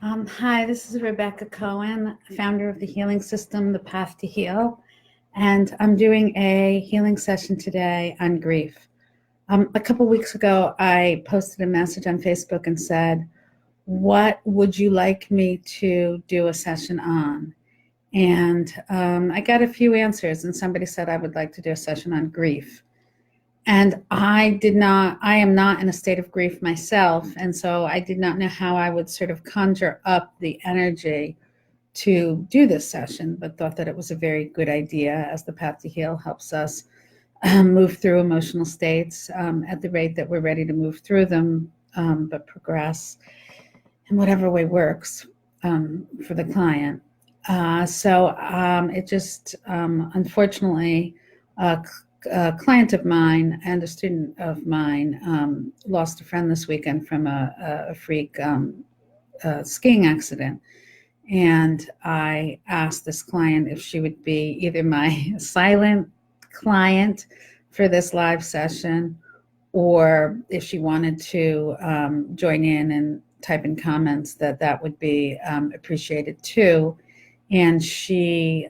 Hi, this is Rebecca Cohen, founder of the Healing System, The Path to Heal, and I'm doing a healing session today on grief. A couple weeks ago, I posted a message on Facebook and said, "What would you like me to do a session on?" And I got a few answers, and somebody said I would like to do a session on grief. And I am not in a state of grief myself. And so I did not know how I would sort of conjure up the energy to do this session, but thought that it was a very good idea as the Path to Heal helps us move through emotional states at the rate that we're ready to move through them, but progress in whatever way works for the client. It just, unfortunately, a client of mine and a student of mine lost a friend this weekend from a freak skiing accident. And I asked this client if she would be either my silent client for this live session or if she wanted to join in and type in comments that would be appreciated too. And she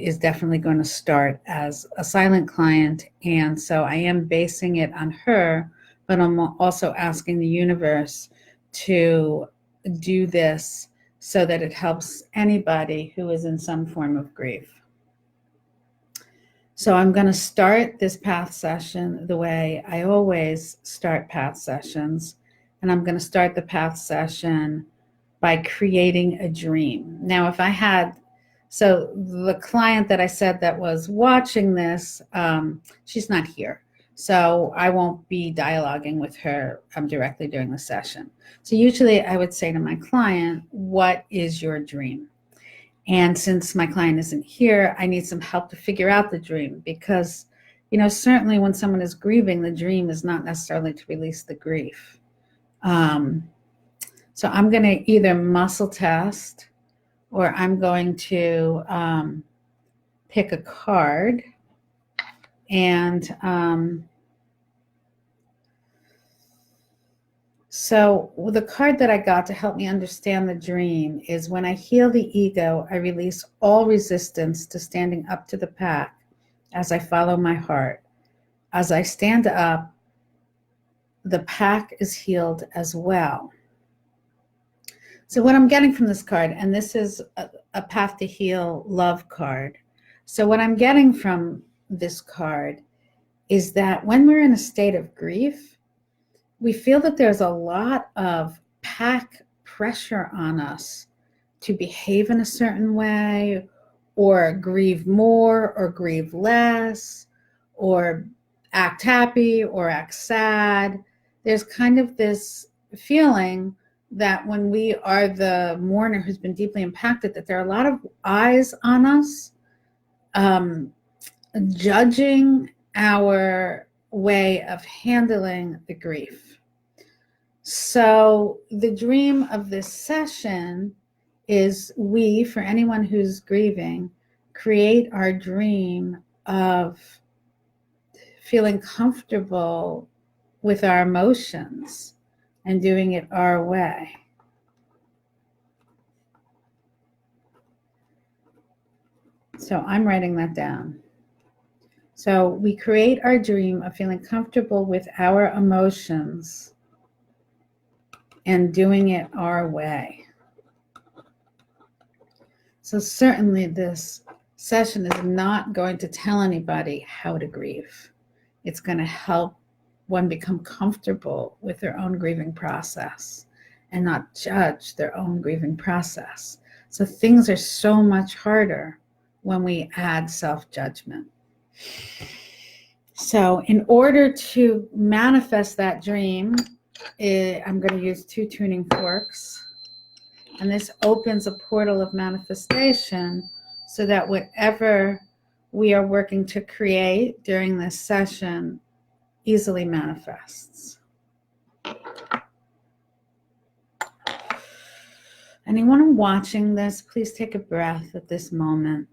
is definitely going to start as a silent client. And so I am basing it on her, but I'm also asking the universe to do this so that it helps anybody who is in some form of grief. So I'm going to start this path session the way I always start path sessions. And I'm going to start the path session by creating a dream. Now, so the client that I said that was watching this, she's not here. So I won't be dialoguing with her directly during the session. So usually I would say to my client, what is your dream? And since my client isn't here, I need some help to figure out the dream because, certainly when someone is grieving, the dream is not necessarily to release the grief. So I'm going to either muscle test or I'm going to pick a card. And so the card that I got to help me understand the dream is when I heal the ego, I release all resistance to standing up to the pack as I follow my heart. As I stand up, the pack is healed as well. So what I'm getting from this card, and this is a Path to Heal love card. So what I'm getting from this card is that when we're in a state of grief, we feel that there's a lot of pack pressure on us to behave in a certain way, or grieve more, or grieve less, or act happy, or act sad. There's kind of this feeling that when we are the mourner who's been deeply impacted, that there are a lot of eyes on us, judging our way of handling the grief. So the dream of this session is for anyone who's grieving, create our dream of feeling comfortable with our emotions and doing it our way. So I'm writing that down. So we create our dream of feeling comfortable with our emotions and doing it our way. So certainly this session is not going to tell anybody how to grieve. It's going to help one become comfortable with their own grieving process and not judge their own grieving process. So things are so much harder when we add self-judgment. So in order to manifest that dream, I'm going to use 2 tuning forks. And this opens a portal of manifestation so that whatever we are working to create during this session easily manifests. Anyone watching this, please take a breath at this moment.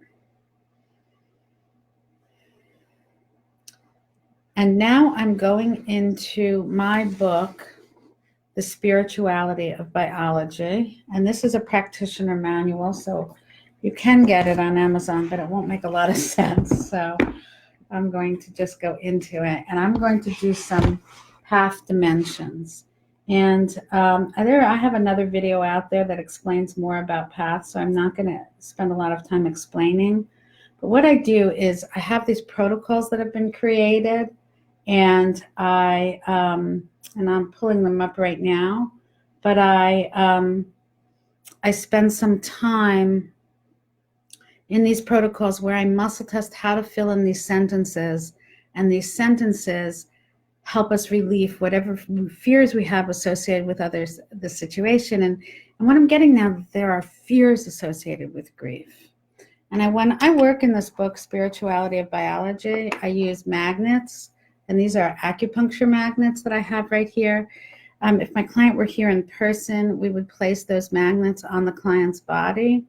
And now I'm going into my book, The Spirituality of Biology. And this is a practitioner manual, so you can get it on Amazon, but it won't make a lot of sense. So I'm going to just go into it, and I'm going to do some path dimensions. And I have another video out there that explains more about paths, so I'm not going to spend a lot of time explaining. But what I do is I have these protocols that have been created, and I'm pulling them up right now. But I spend some time in these protocols where I muscle test how to fill in these sentences, and these sentences help us relieve whatever fears we have associated with others, the situation. And what I'm getting now, there are fears associated with grief. And when I work in this book, Spirituality of Biology, I use magnets, and these are acupuncture magnets that I have right here. If my client were here in person, we would place those magnets on the client's body.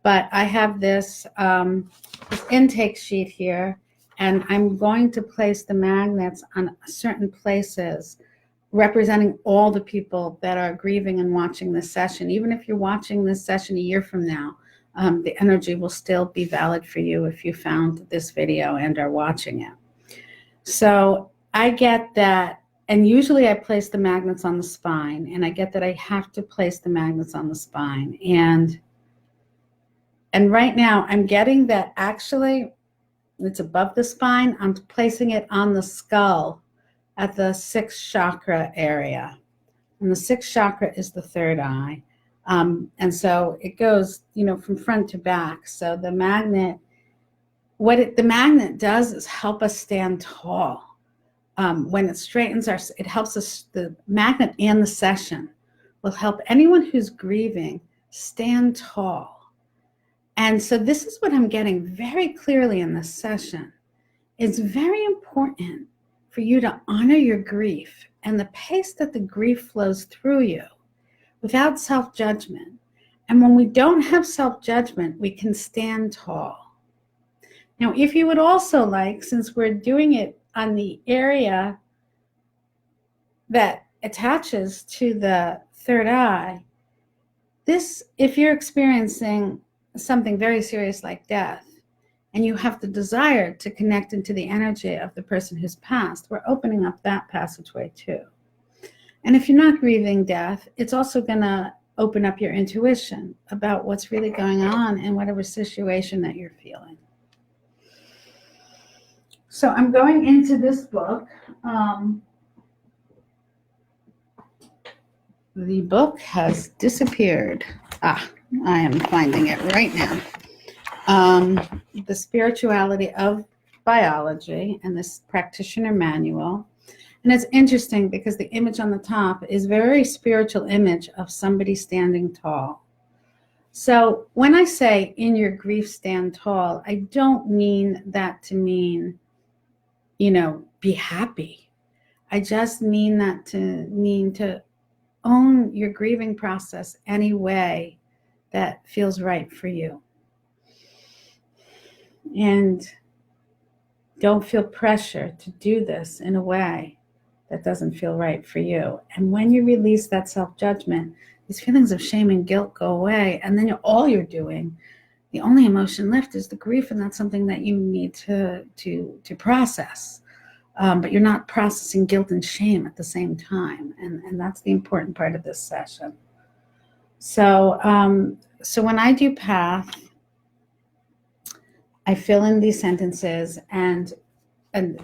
But I have this intake sheet here, and I'm going to place the magnets on certain places representing all the people that are grieving and watching this session. Even if you're watching this session a year from now, the energy will still be valid for you if you found this video and are watching it. So I get that, and usually I place the magnets on the spine, and I get that I have to place the magnets on the spine. And right now I'm getting that actually it's above the spine. I'm placing it on the skull at the sixth chakra area. And the sixth chakra is the third eye. And so it goes, from front to back. So the magnet, the magnet does is help us stand tall. When it straightens it helps us, the magnet and the session will help anyone who's grieving stand tall. And so this is what I'm getting very clearly in this session. It's very important for you to honor your grief and the pace that the grief flows through you without self-judgment. And when we don't have self-judgment, we can stand tall. Now, if you would also like, since we're doing it on the area that attaches to the third eye, if you're experiencing something very serious like death, and you have the desire to connect into the energy of the person who's passed, we're opening up that passageway too. And if you're not grieving death, it's also going to open up your intuition about what's really going on in whatever situation that you're feeling. So I'm going into this book. The book has disappeared. I am finding it right now. The Spirituality of Biology, and this practitioner manual. And it's interesting because the image on the top is a very spiritual image of somebody standing tall. So when I say in your grief stand tall, I don't mean that to mean, be happy. I just mean that to own your grieving process any way that feels right for you. And don't feel pressure to do this in a way that doesn't feel right for you. And when you release that self-judgment, these feelings of shame and guilt go away. And then all you're doing, the only emotion left is the grief, and that's something that you need to process. But you're not processing guilt and shame at the same time. And that's the important part of this session. So when I do path, I fill in these sentences, and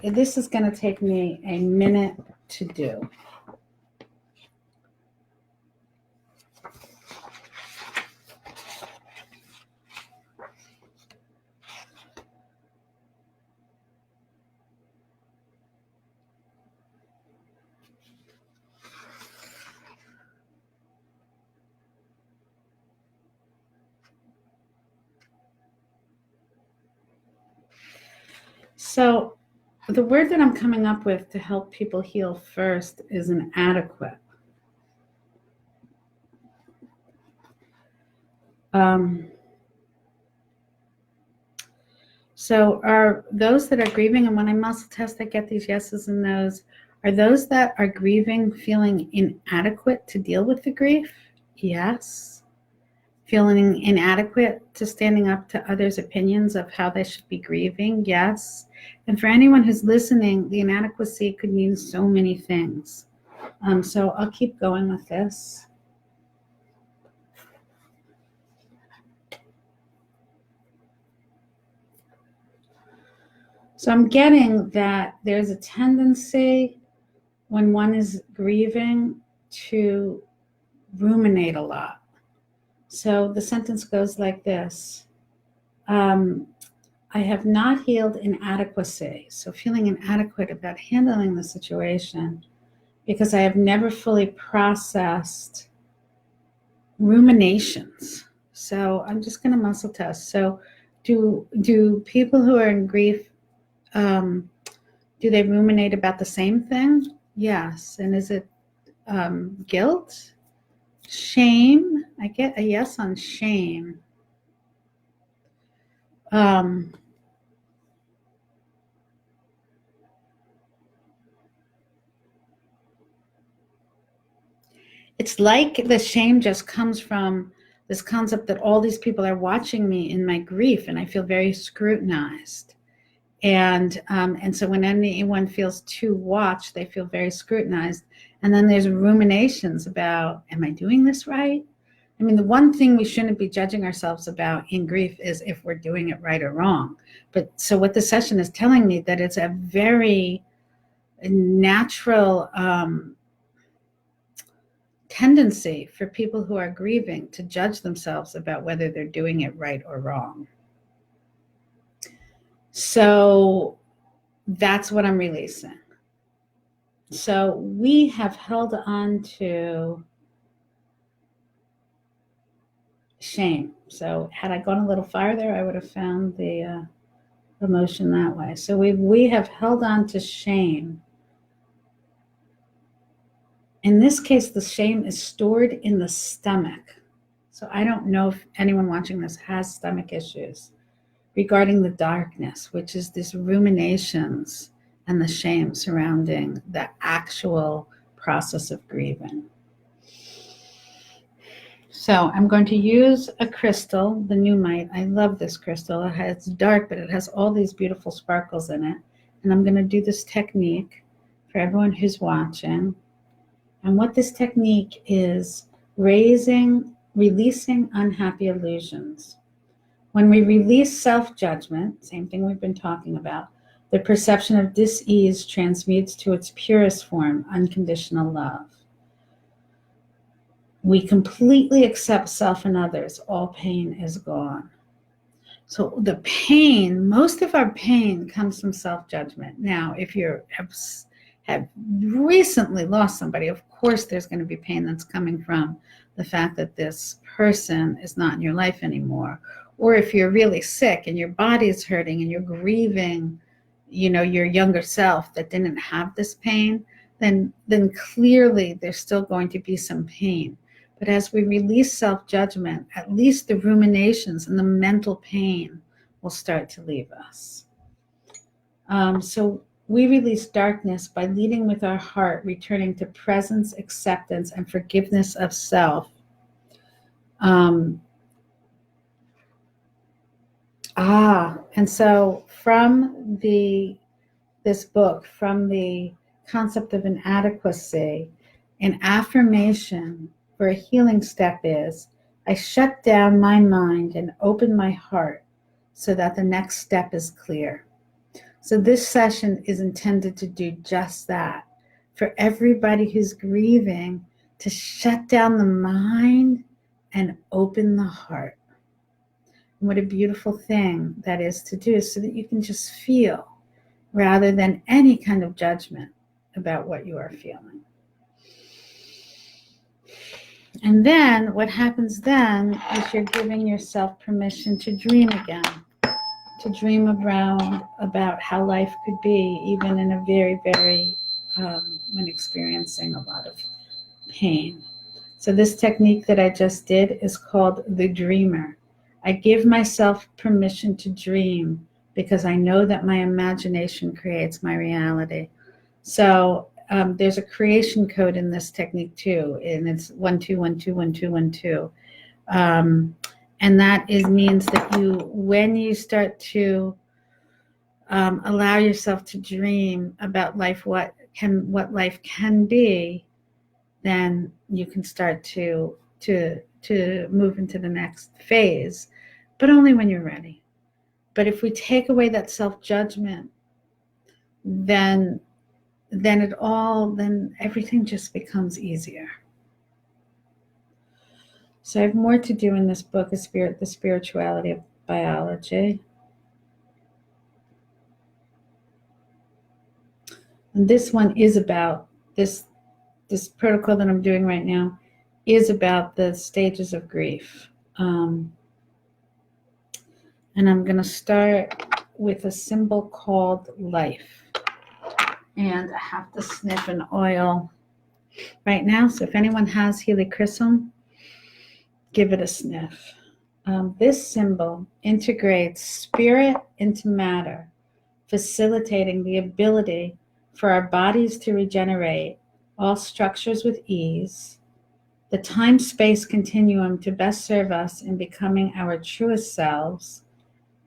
this is going to take me a minute to do. So the word that I'm coming up with to help people heal first is inadequate. So are those that are grieving, and when I muscle test, I get these yeses and nos. Are those that are grieving feeling inadequate to deal with the grief? Yes. Feeling inadequate to standing up to others' opinions of how they should be grieving? Yes. And for anyone who's listening, the inadequacy could mean so many things. So I'll keep going with this. So I'm getting that there's a tendency when one is grieving to ruminate a lot. So the sentence goes like this. I have not healed inadequacy. So feeling inadequate about handling the situation because I have never fully processed ruminations. So I'm just going to muscle test. So do people who are in grief, do they ruminate about the same thing? Yes. And is it guilt? Shame? I get a yes on shame. It's like the shame just comes from this concept that all these people are watching me in my grief, and I feel very scrutinized. And so when anyone feels too watched, they feel very scrutinized. And then there's ruminations about, am I doing this right? I mean, the one thing we shouldn't be judging ourselves about in grief is if we're doing it right or wrong. But so what this session is telling me that it's a very natural tendency for people who are grieving to judge themselves about whether they're doing it right or wrong. So that's what I'm releasing. So we have held on to shame. So had I gone a little farther, I would have found the emotion that way. So we have held on to shame. In this case, the shame is stored in the stomach. So I don't know if anyone watching this has stomach issues regarding the darkness, which is these ruminations and the shame surrounding the actual process of grieving. So I'm going to use a crystal, the Numite. I love this crystal. It's dark, but it has all these beautiful sparkles in it. And I'm going to do this technique for everyone who's watching. And what this technique is, releasing unhappy illusions. When we release self-judgment, same thing we've been talking about, the perception of dis-ease transmutes to its purest form, unconditional love. We completely accept self and others. All pain is gone. So the pain, most of our pain comes from self-judgment. Now, if you have recently lost somebody, of course there's going to be pain that's coming from the fact that this person is not in your life anymore. Or if you're really sick and your body's hurting and you're grieving, your younger self that didn't have this pain, then clearly there's still going to be some pain. But as we release self-judgment, at least the ruminations and the mental pain will start to leave us. So we release darkness by leading with our heart, returning to presence, acceptance, and forgiveness of self. And so from this book, from the concept of inadequacy, an affirmation for a healing step is, I shut down my mind and open my heart so that the next step is clear. So this session is intended to do just that, for everybody who's grieving, to shut down the mind and open the heart. And what a beautiful thing that is to do, so that you can just feel rather than any kind of judgment about what you are feeling. And then what happens then is you're giving yourself permission to dream again, to dream around about how life could be, even in a very, very, when experiencing a lot of pain. So this technique that I just did is called the dreamer. I give myself permission to dream because I know that my imagination creates my reality. So there's a creation code in this technique too, and it's 12121212. And that means that when you start to allow yourself to dream about life, what life can be, then you can start to move into the next phase, but only when you're ready. But if we take away that self-judgment, then everything just becomes easier. So I have more to do in this book, The Spirituality of Biology. And this one is about this protocol that I'm doing right now is about the stages of grief. And I'm going to start with a symbol called life. And I have to sniff an oil right now. So if anyone has helichrysum, give it a sniff. This symbol integrates spirit into matter, facilitating the ability for our bodies to regenerate all structures with ease, the time-space continuum to best serve us in becoming our truest selves,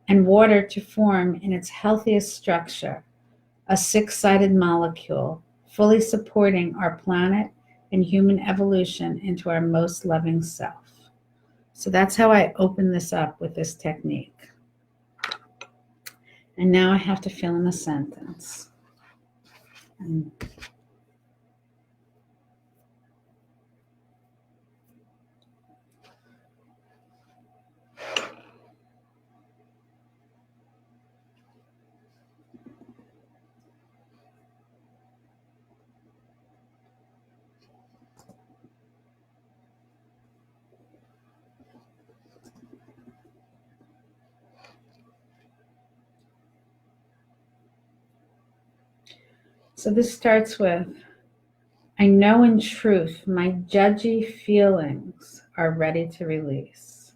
and water to form in its healthiest structure, a six-sided molecule, fully supporting our planet and human evolution into our most loving self. So that's how I open this up with this technique. And now I have to fill in a sentence. So this starts with, I know in truth my judgy feelings are ready to release.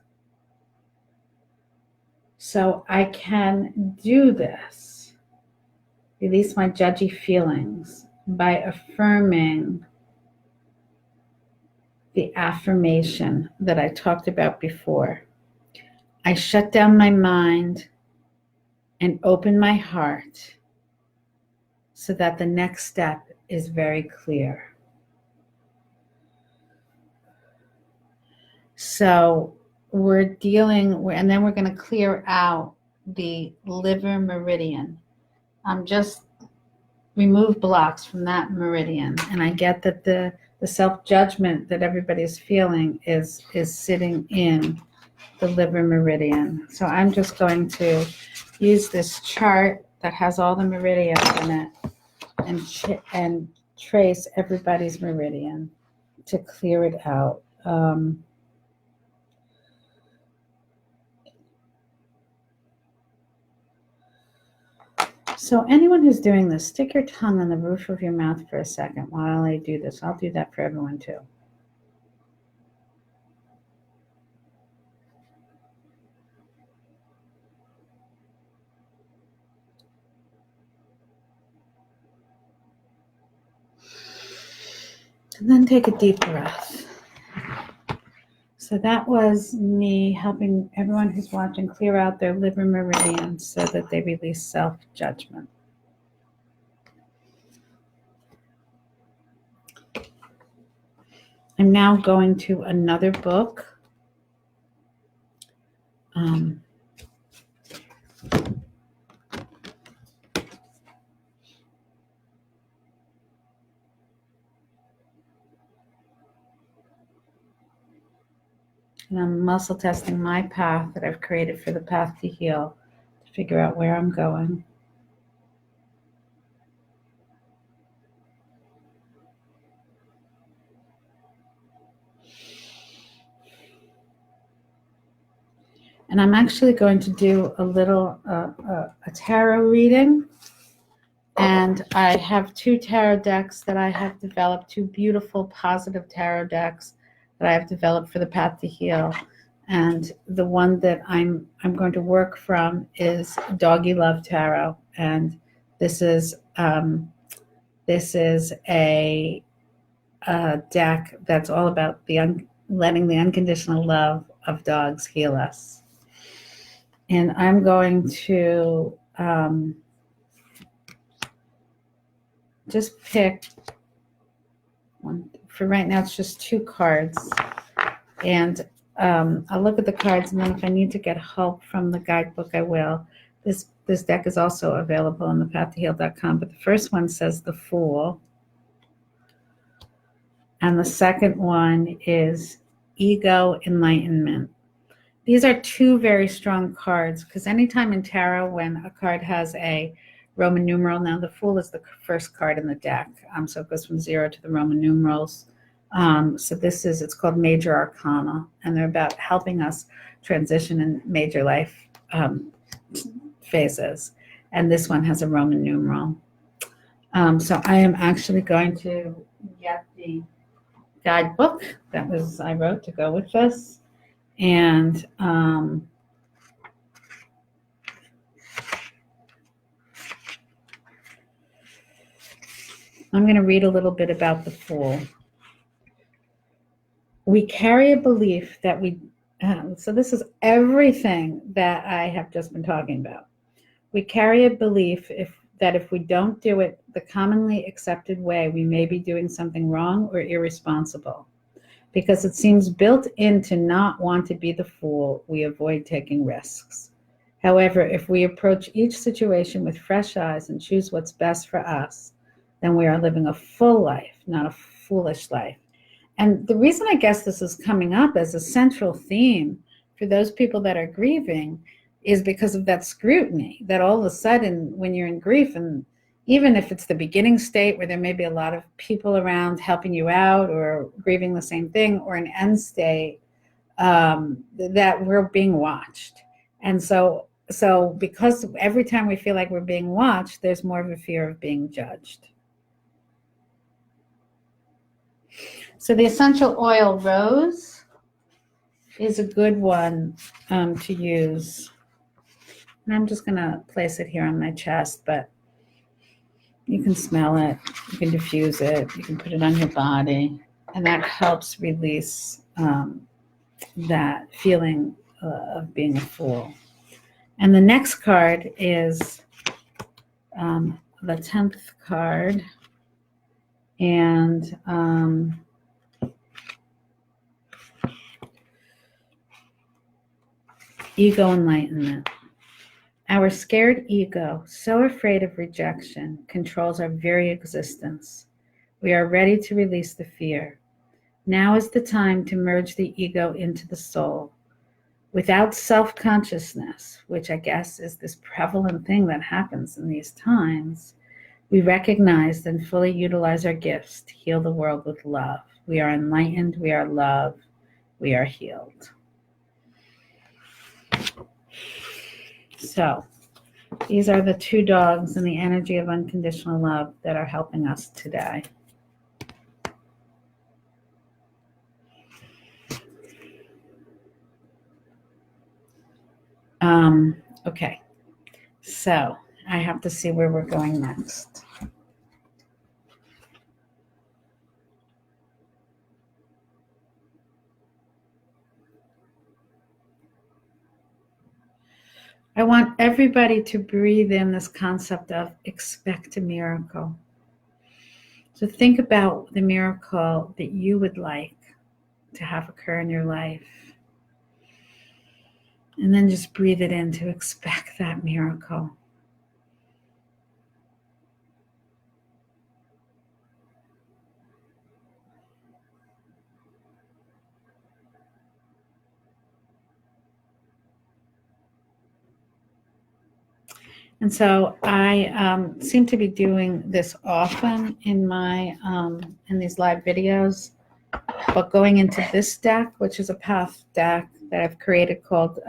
So I can do this, release my judgy feelings, by affirming the affirmation that I talked about before. I shut down my mind and open my heart so that the next step is very clear. So and then we're going to clear out the liver meridian. Just remove blocks from that meridian. And I get that the self-judgment that everybody's feeling is sitting in the liver meridian. So I'm just going to use this chart that has all the meridians in it and trace everybody's meridian to clear it out. So anyone who's doing this, stick your tongue on the roof of your mouth for a second while I do this. I'll do that for everyone too. And then take a deep breath. So that was me helping everyone who's watching clear out their liver meridians so that they release self-judgment. I'm now going to another book. And I'm muscle testing my path that I've created for the path to heal to figure out where I'm going. And I'm actually going to do a little a tarot reading. And I have two tarot decks that I have developed, two beautiful positive tarot decks that I have developed for the path to heal. And the one that I'm going to work from is Doggy Love Tarot. And this is This is a deck that's all about letting the unconditional love of dogs heal us. And I'm going to just pick one. For right now, it's just 2 cards. And I'll look at the cards, and then if I need to get help from the guidebook, I will. This deck is also available on thepathtoheal.com, but the first one says the Fool. And the second one is Ego Enlightenment. These are 2 very strong cards, because anytime in tarot when a card has a Roman numeral, now the Fool is the first card in the deck, so it goes from 0 to the Roman numerals. So it's called Major Arcana, and they're about helping us transition in major life phases. And this one has a Roman numeral. So I am actually going to get the guidebook that I wrote to go with this. And I'm going to read a little bit about the Fool. We carry a belief that so this is everything that I have just been talking about. We carry a belief that if we don't do it the commonly accepted way, we may be doing something wrong or irresponsible. Because it seems built in to not want to be the fool, we avoid taking risks. However, if we approach each situation with fresh eyes and choose what's best for us, then we are living a full life, not a foolish life. And the reason I guess this is coming up as a central theme for those people that are grieving is because of that scrutiny, that all of a sudden when you're in grief, and even if it's the beginning state where there may be a lot of people around helping you out or grieving the same thing, or an end state, that we're being watched. And so because every time we feel like we're being watched, there's more of a fear of being judged. So the essential oil rose is a good one to use. And I'm just going to place it here on my chest, but you can smell it, you can diffuse it, you can put it on your body, and that helps release that feeling of being a fool. And the next card is the 10th card, and Ego Enlightenment. Our scared ego, so afraid of rejection, controls our very existence. We are ready to release the fear. Now is the time to merge the ego into the soul. Without self-consciousness, which I guess is this prevalent thing that happens in these times, we recognize and fully utilize our gifts to heal the world with love. We are enlightened, we are love, we are healed. So, these are the 2 dogs in the energy of unconditional love that are helping us today. Okay, so I have to see where we're going next. I want everybody to breathe in this concept of expect a miracle. So think about the miracle that you would like to have occur in your life. And then just breathe it in to expect that miracle. And so I seem to be doing this often in my in these live videos, but going into this deck, which is a path deck that I've created called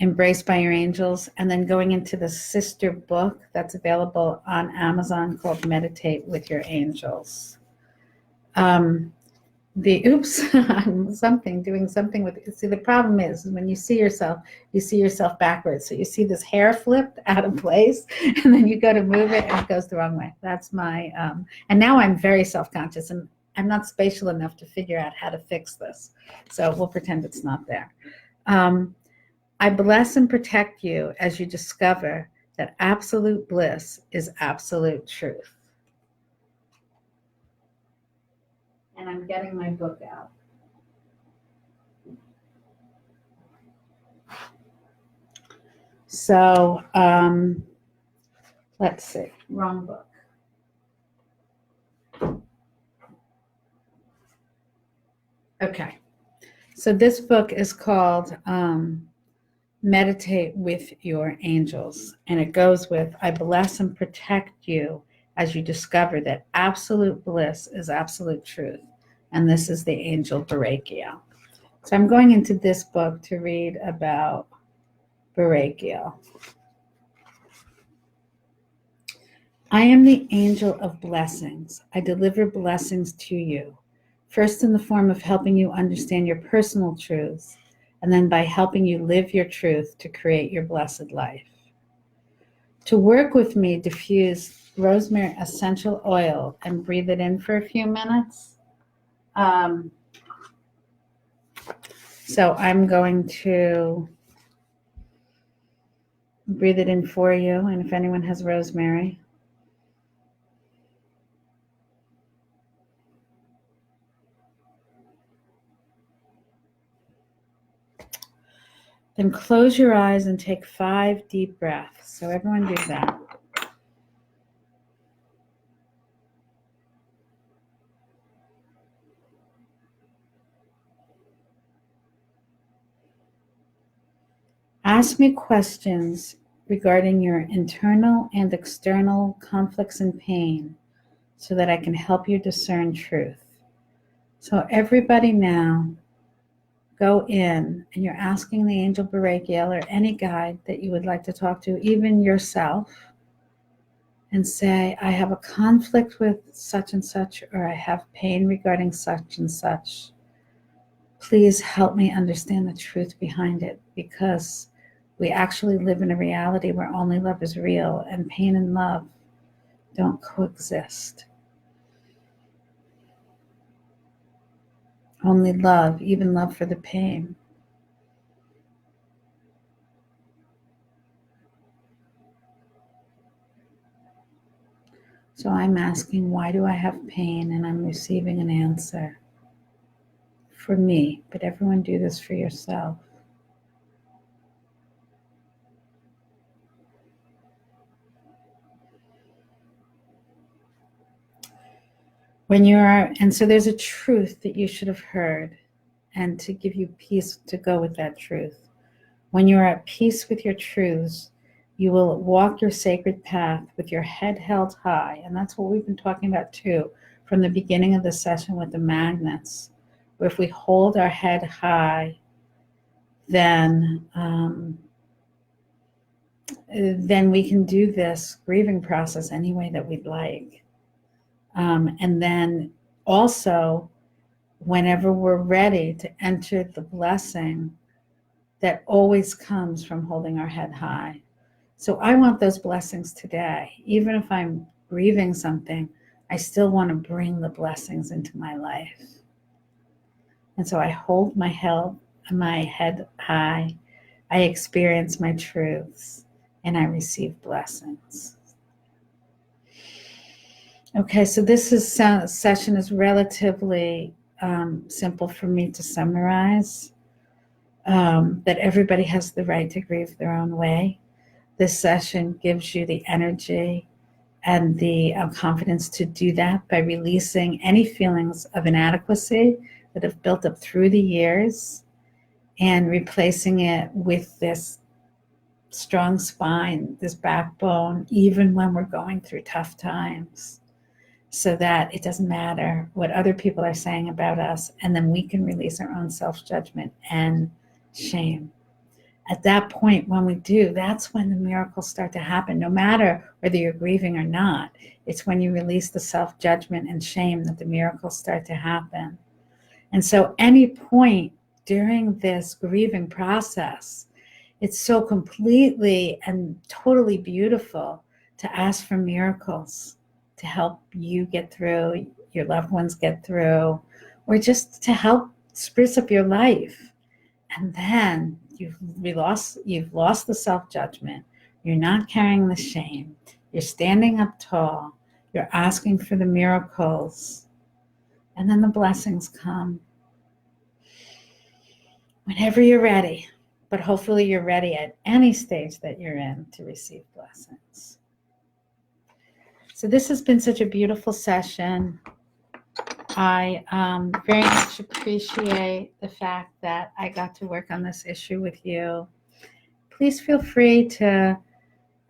Embraced by Your Angels, and then going into the sister book that's available on Amazon called Meditate with Your Angels. the oops, something, doing something with it. See, the problem is when you see yourself backwards. So you see this hair flipped out of place, and then you go to move it and it goes the wrong way. That's my, and now I'm very self-conscious and I'm not spatial enough to figure out how to fix this. So we'll pretend it's not there. I bless and protect you as you discover that absolute bliss is absolute truth. And I'm getting my book out. So let's see, wrong book. Okay, so this book is called Meditate with Your Angels, and it goes with, I bless and protect you as you discover that absolute bliss is absolute truth. And this is the angel Barakiel. So I'm going into this book to read about Barakiel. I am the angel of blessings. I deliver blessings to you, first in the form of helping you understand your personal truths, and then by helping you live your truth to create your blessed life. To work with me, diffuse rosemary essential oil and breathe it in for a few minutes. So I'm going to breathe it in for you, and if anyone has rosemary. Then close your eyes and take 5 deep breaths. So everyone do that. Ask me questions regarding your internal and external conflicts and pain so that I can help you discern truth. So everybody now, go in and you're asking the angel Barakiel or any guide that you would like to talk to, even yourself, and say, I have a conflict with such and such, or I have pain regarding such and such. Please help me understand the truth behind it, because we actually live in a reality where only love is real, and pain and love don't coexist. Only love, even love for the pain. So I'm asking, why do I have pain? And I'm receiving an answer for me, but everyone do this for yourself. And so there's a truth that you should have heard, and to give you peace to go with that truth. When you are at peace with your truths, you will walk your sacred path with your head held high. And that's what we've been talking about too, from the beginning of the session with the magnets. Where if we hold our head high, then we can do this grieving process any way that we'd like. And then also, whenever we're ready to enter the blessing that always comes from holding our head high. So I want those blessings today. Even if I'm grieving something, I still want to bring the blessings into my life. And so I hold my head high, I experience my truths, and I receive blessings. Okay, so this session is relatively simple for me to summarize, that everybody has the right to grieve their own way. This session gives you the energy and the confidence to do that by releasing any feelings of inadequacy that have built up through the years and replacing it with this strong spine, this backbone, even when we're going through tough times, so that it doesn't matter what other people are saying about us, and then we can release our own self-judgment and shame. At that point, when we do, that's when the miracles start to happen, no matter whether you're grieving or not. It's when you release the self-judgment and shame that the miracles start to happen. And so any point during this grieving process, it's so completely and totally beautiful to ask for miracles to help you get through, your loved ones get through, or just to help spruce up your life. And then you've lost the self-judgment. You're not carrying the shame. You're standing up tall. You're asking for the miracles. And then the blessings come. Whenever you're ready. But hopefully you're ready at any stage that you're in to receive blessings. So this has been such a beautiful session. I very much appreciate the fact that I got to work on this issue with you. Please feel free to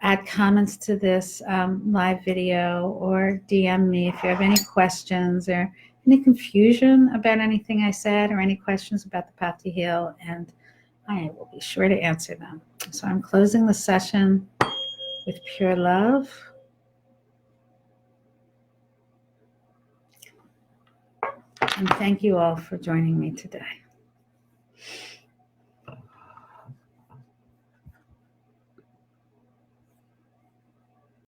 add comments to this live video or DM me if you have any questions or any confusion about anything I said or any questions about the Path to Heal, and I will be sure to answer them. So I'm closing the session with pure love. And thank you all for joining me today.